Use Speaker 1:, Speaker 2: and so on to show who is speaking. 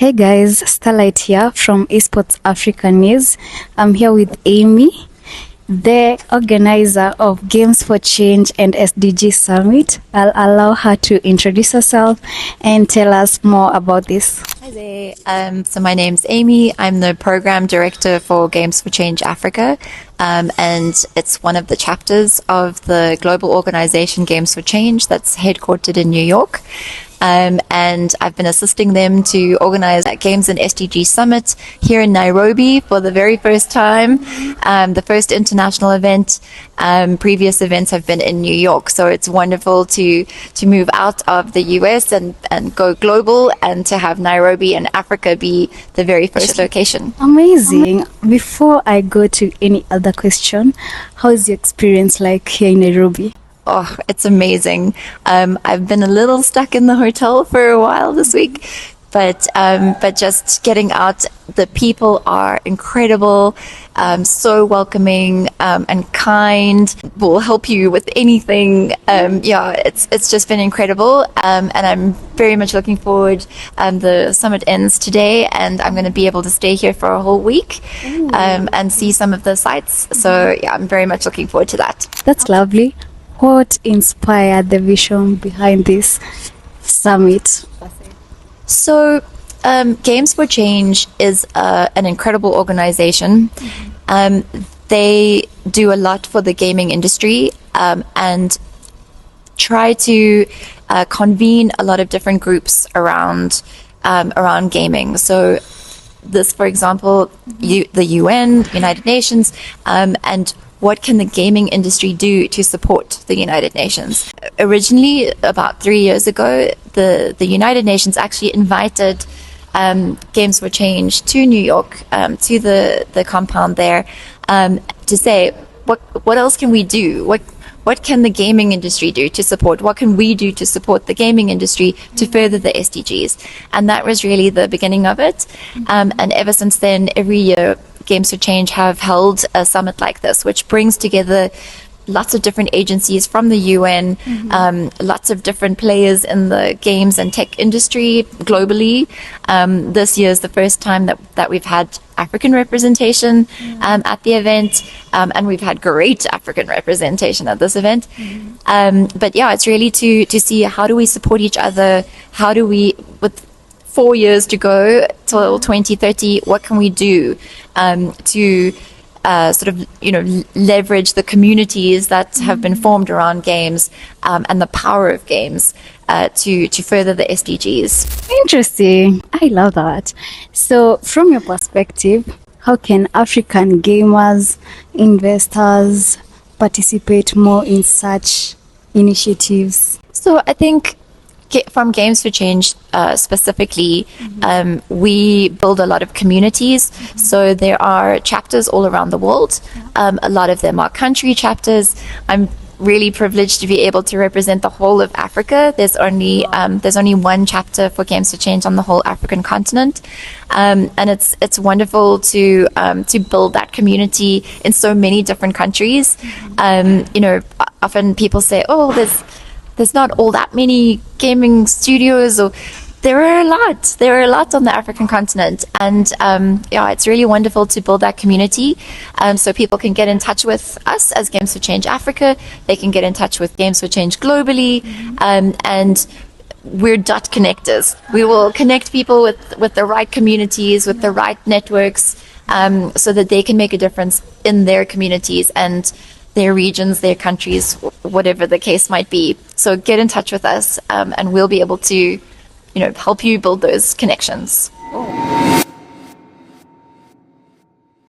Speaker 1: Hey guys, Starlight here from Esports Africa News. I'm here with Amy, the organizer of Games for Change and SDG Summit. I'll allow her to introduce herself and tell us more about this.
Speaker 2: Hi there. So my name's Amy. I'm the program director for Games for Change Africa, and it's one of the chapters of the global organization Games for Change that's headquartered in New York. And I've been assisting them to organize that Games and SDG Summit here in Nairobi for the very first time, the first international event. Previous events have been in New York, so it's wonderful to move out of the US and go global, and to have Nairobi and Africa be the very first location.
Speaker 1: Amazing. Before I go to any other question, how's your experience like here in Nairobi?
Speaker 2: Oh, it's amazing. I've been a little stuck in the hotel for a while this week, but just getting out, the people are incredible, so welcoming and kind, will help you with anything. It's just been incredible, and I'm very much looking forward. The summit ends today, and I'm going to be able to stay here for a whole week and see some of the sites. So yeah, I'm very much looking forward to that.
Speaker 1: That's lovely. What inspired the vision behind this summit?
Speaker 2: So, Games for Change is an incredible organization. They do a lot for the gaming industry and try to convene a lot of different groups around gaming. So, this, for example, the UN, United Nations, and what can the gaming industry do to support the United Nations? Originally, about 3 years ago, the United Nations actually invited Games for Change to New York, to the compound there, to say, what else can we do? What can the gaming industry do to support? What can we do to support the gaming industry to further the SDGs? And that was really the beginning of it. And ever since then, every year, Games for Change have held a summit like this, which brings together lots of different agencies from the UN, lots of different players in the games and tech industry globally. This year is the first time that we've had African representation at the event, and we've had great African representation at this event. But yeah, it's really to see, how do we support each other? How do we, with 4 years to go till 2030, what can we do to sort of, leverage the communities that have been formed around games and the power of games to further the SDGs.
Speaker 1: Interesting. I love that. So, from your perspective, how can African gamers, investors participate more in such initiatives?
Speaker 2: So I think from Games for Change specifically, we build a lot of communities. So there are chapters all around the world. A lot of them are country chapters. I'm really privileged to be able to represent the whole of Africa. There's only one chapter for Games for Change on the whole African continent, and it's wonderful to build that community in so many different countries. Often people say, "Oh, there's not all that many gaming studios," or there are a lot on the African continent, and it's really wonderful to build that community, so people can get in touch with us as Games for Change Africa. They can get in touch with Games for Change globally, and we're dot connectors. We will connect people with the right communities, with the right networks, so that they can make a difference in their communities and their regions, their countries, whatever the case might be. So get in touch with us, and we'll be able to, help you build those connections.